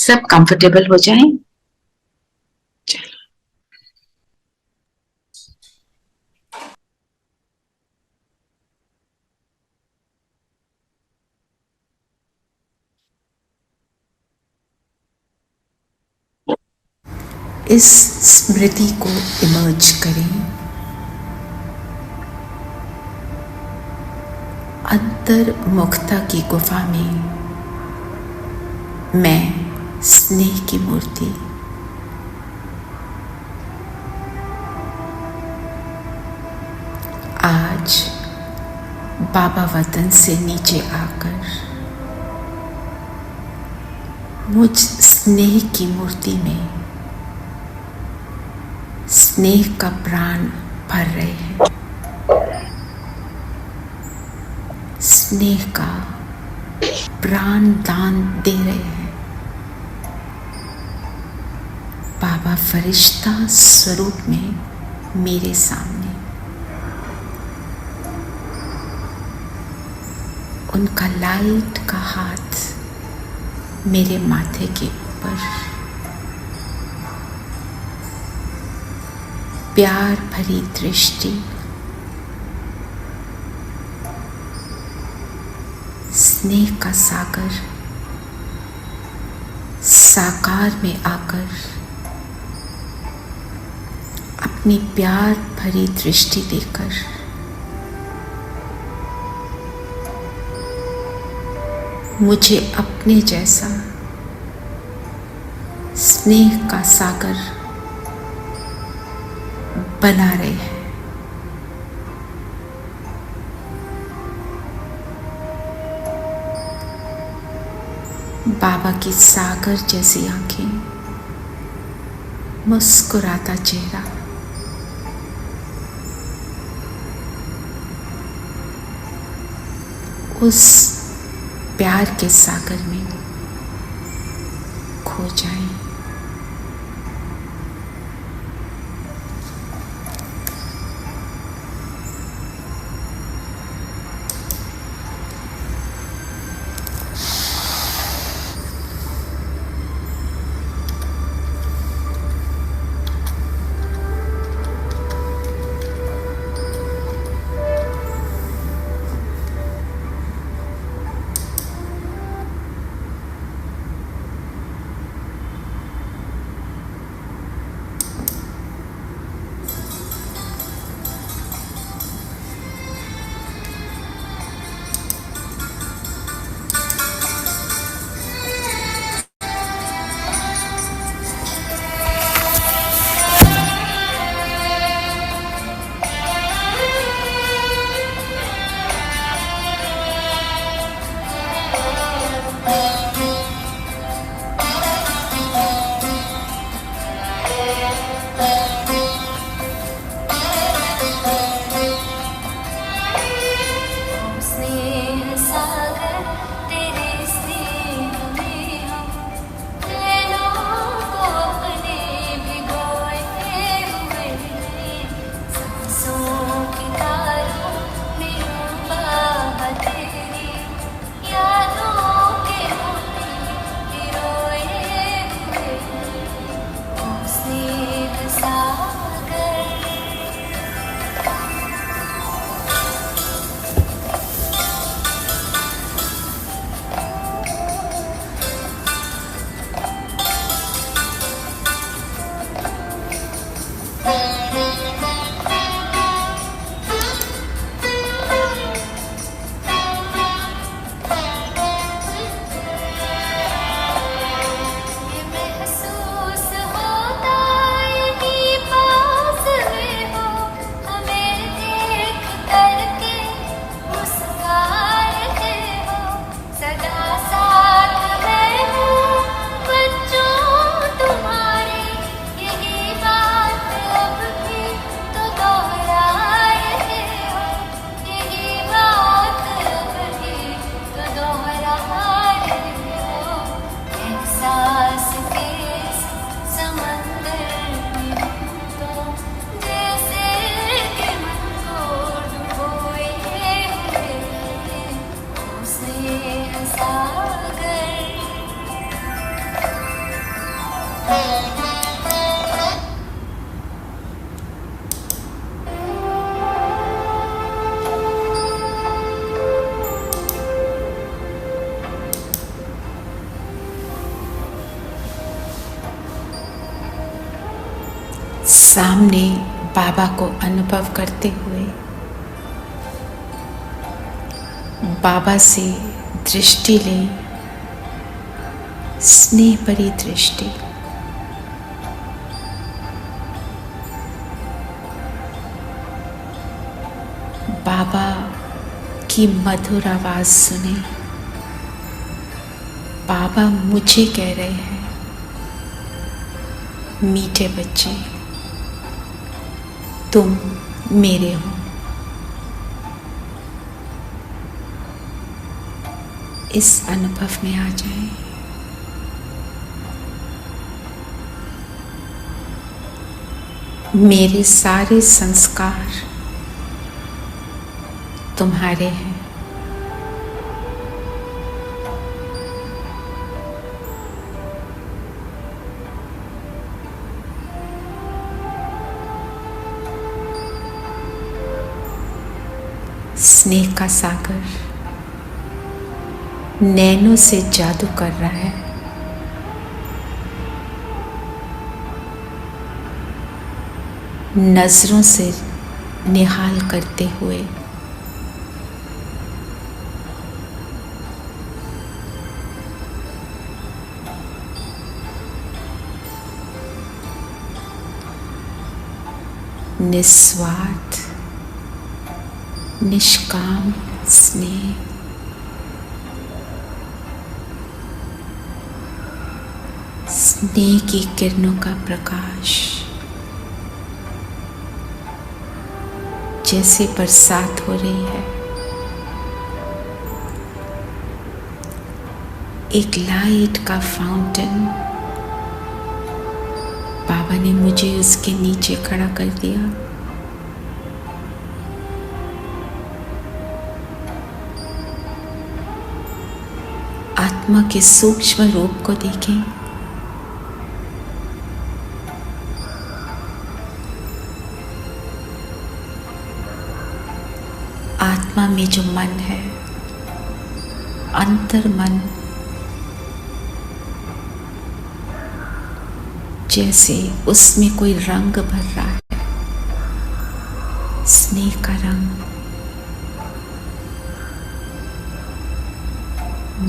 सब कंफर्टेबल हो जाएं। इस स्मृति को इमर्ज करें। अंतर्मुखता की गुफा में मैं स्नेह की मूर्ति, आज बाबा वतन से नीचे आकर मुझ स्नेह की मूर्ति में स्नेह का प्राण भर रहे हैं। स्नेह का प्राण दान दे रहे हैं। बाबा फरिश्ता स्वरूप में मेरे सामने, उनका लाइट का हाथ मेरे माथे के ऊपर, प्यार भरी दृष्टि, स्नेह का सागर साकार में आकर अपनी प्यार भरी दृष्टि देकर मुझे अपने जैसा स्नेह का सागर बना रहे हैं। बाबा की सागर जैसी आंखें, मुस्कुराता चेहरा, उस प्यार के सागर में खो जाए। सामने बाबा को अनुभव करते हुए बाबा से दृष्टि लें, स्नेह भरी दृष्टि। बाबा की मधुर आवाज सुने। बाबा मुझे कह रहे हैं, मीठे बच्चे, तुम मेरे हो। इस अनुभव में आ जाएं। मेरे सारे संस्कार तुम्हारे हैं। स्नेह का सागर नैनों से जादू कर रहा है। नजरों से निहाल करते हुए निस्वार्थ निष्काम स्नेह स्नेह की किरणों का प्रकाश जैसे बरसात हो रही है। एक लाइट का फाउंटेन बाबा ने मुझे उसके नीचे खड़ा कर दिया। आत्मा के सूक्ष्म रूप को देखें। आत्मा में जो मन है, अंतर मन, जैसे उसमें कोई रंग भर रहा है, स्नेह का रंग।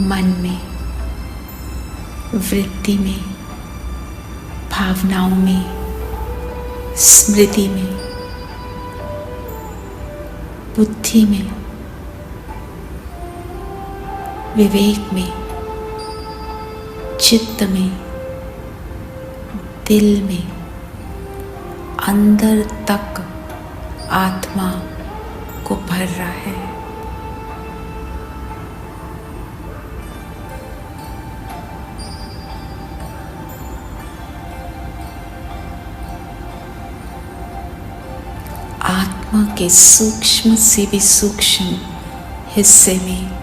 मन में, वृत्ति में, भावनाओं में, स्मृति में, बुद्धि में, विवेक में, चित्त में, दिल में, अंदर तक आत्मा को भर रहा है। आत्मा के सूक्ष्म से भी सूक्ष्म हिस्से में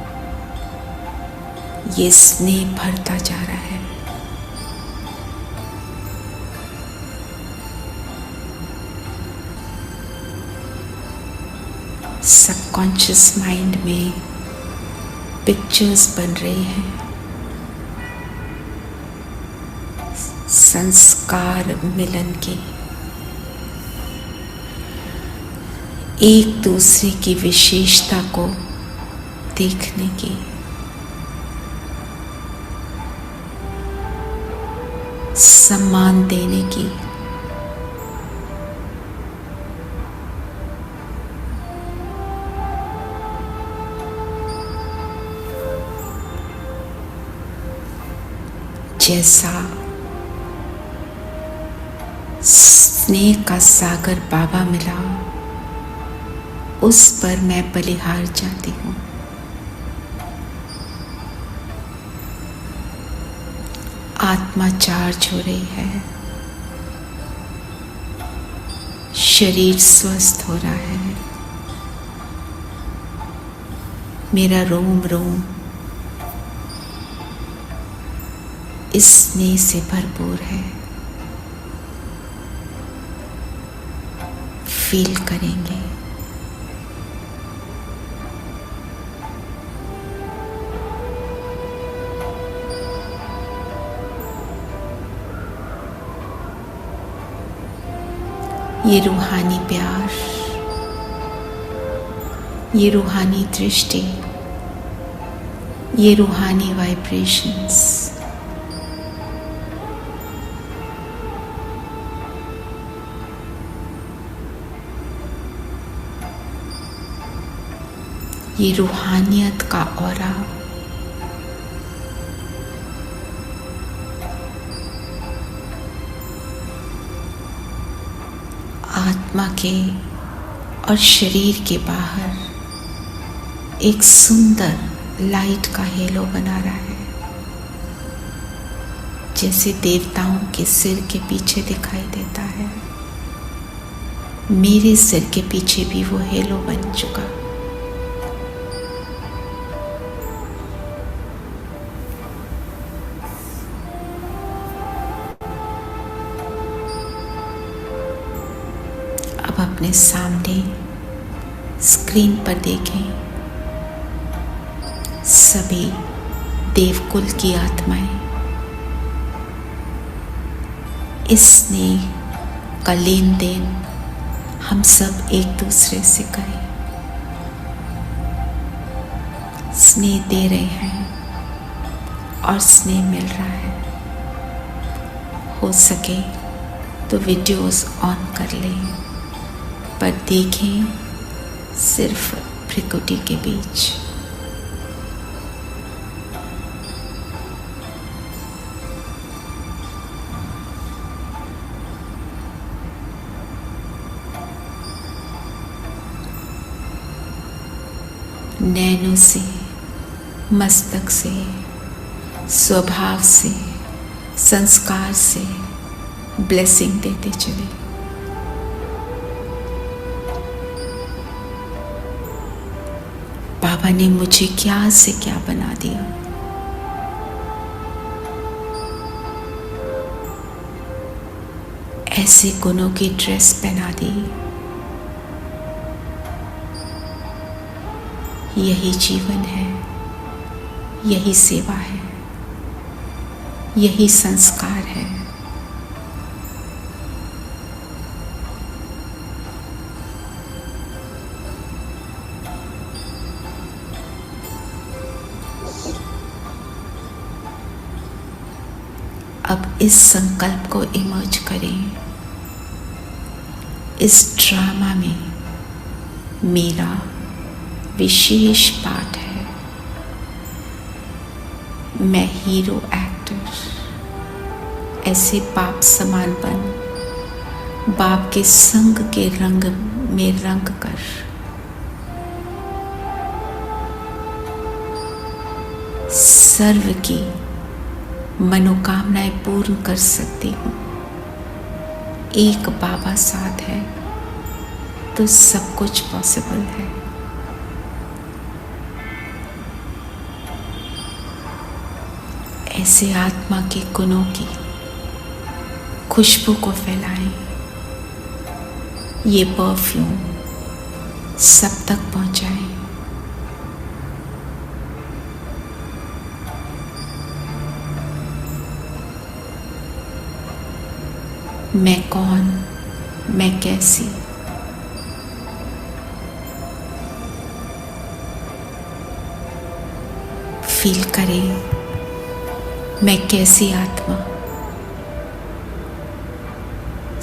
ये स्नेह भरता जा रहा है। सबकॉन्शियस माइंड में पिक्चर्स बन रही हैं, संस्कार मिलन की, एक दूसरे की विशेषता को देखने की, सम्मान देने की, जैसा स्नेह का सागर बाबा मिला, उस पर मैं बलिहार जाती हूँ। आत्मा चार्ज हो रही है, शरीर स्वस्थ हो रहा है, मेरा रोम रोम इस स्नेह से भरपूर है। फील करेंगे। ये रूहानी प्यार, ये रूहानी दृष्टि, ये रूहानी वाइब्रेशंस ये रूहानियत का ऑरा आत्मा के और शरीर के बाहर एक सुंदर लाइट का हेलो बना रहा है, जैसे देवताओं के सिर के पीछे दिखाई देता है। मेरे सिर के पीछे भी वो हेलो बन चुका। अब अपने सामने स्क्रीन पर देखें सभी देवकुल की आत्माएं इस स्नेह का लेन देन हम सब एक दूसरे से करें। स्नेह दे रहे हैं और स्नेह मिल रहा है। हो सके तो वीडियोस ऑन कर लें, पर देखें सिर्फ भ्रिकुटी के बीच। नैनों से, मस्तक से, स्वभाव से, संस्कार से ब्लेसिंग देते चले। बाबा ने मुझे क्या से क्या बना दिया। ऐसे गुणों की ड्रेस पहना दी। यही जीवन है, यही सेवा है, यही संस्कार है। अब इस संकल्प को इमर्ज करें। इस ड्रामा में मेरा विशेष पार्ट है। मैं हीरो एक्टर ऐसे बाप समान बन, बाप के संग के रंग में रंग कर सर्व की मनोकामनाएं पूर्ण कर सकती हूँ। एक बाबा साथ है तो सब कुछ पॉसिबल है। ऐसे आत्मा के गुणों की खुशबू को फैलाएं। ये परफ्यूम सब तक पहुंचाएं। मैं कौन, मैं कैसी, फील करें। मैं कैसी आत्मा,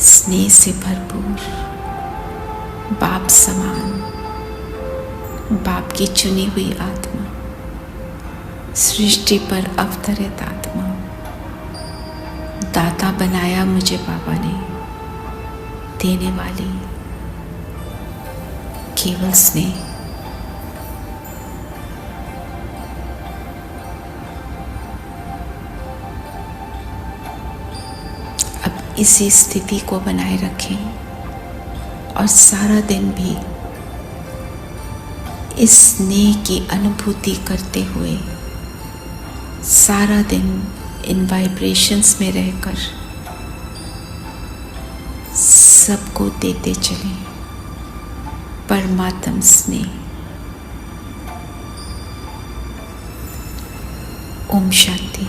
स्नेह से भरपूर, बाप समान, बाप की चुनी हुई आत्मा, सृष्टि पर अवतरित आत्मा। दाता बनाया मुझे बाबा ने, देने वाली केवल स्नेह। अब इसी स्थिति को बनाए रखें और सारा दिन भी इस स्नेह की अनुभूति करते हुए सारा दिन इन वाइब्रेशंस में रहकर सबको देते चलें परमात्म स्नेह। ओम शांति।